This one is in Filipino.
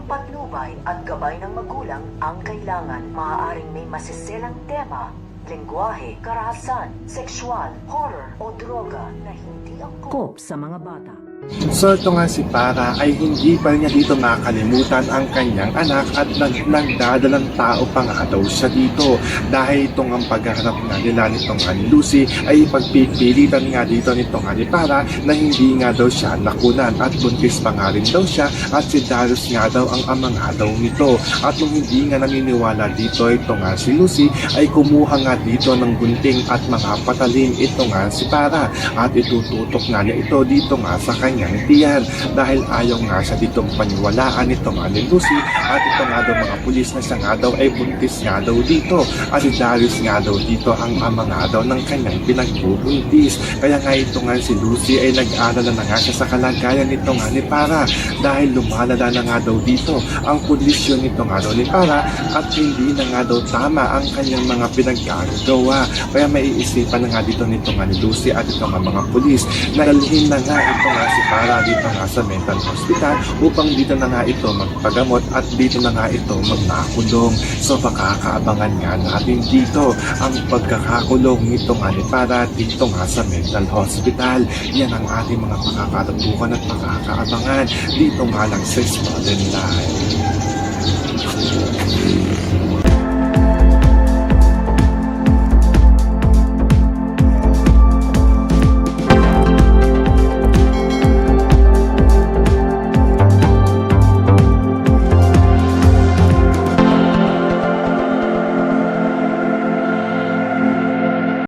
patnubay at gabay ng magulang ang kailangan. Maaaring may masiselang tema, lengguwahe, karahasan, sexual, horror o droga na hindi angkop sa mga bata. So ito nga si Para ay hindi pa niya dito makalimutan ang kanyang anak at nagdadalang tao pa nga daw siya dito dahil itong ang pagharap nga nila nitong nga ni Lucy ay pagpipilitan nga dito nitong nga ni Para na hindi nga daw siya nakunan at buntis pa nga rin daw siya at si Darius nga daw ang ama nga daw nito at nung hindi nga naniniwala dito ito nga si Lucy ay kumuha nga dito ng gunting at mga patalim ito nga si Para at itututok nga niya ito dito nga sa kanyang tiyan dahil ayaw nga siya ditong paniwalaan ito nga ni Lucy at ito nga daw mga pulis na siya nga daw ay buntis nga daw dito at si Darius nga daw dito ang ama nga daw ng kanyang pinagbubuntis kaya nga ito nga si Lucy ay nag-alala na nga siya sa kalagayan nito nga ni Para dahil lumalala na nga daw dito ang kondisyon nito nga daw ni Para at hindi na nga daw tama ang kanyang mga pinaggagawa kaya maiisipan na nga dito nito nga ni Lucy at ito nga mga pulis na dalhin na nga ito nga si Para dito nga sa mental hospital upang dito na nga ito magpagamot at dito na nga ito magmakulong. So pakakaabangan nga natin dito ang pagkakakulong nito nga ni Para dito nga sa mental hospital. Yan ang ating mga makakatutukan at makakaabangan dito nga lang sa Stolen Live.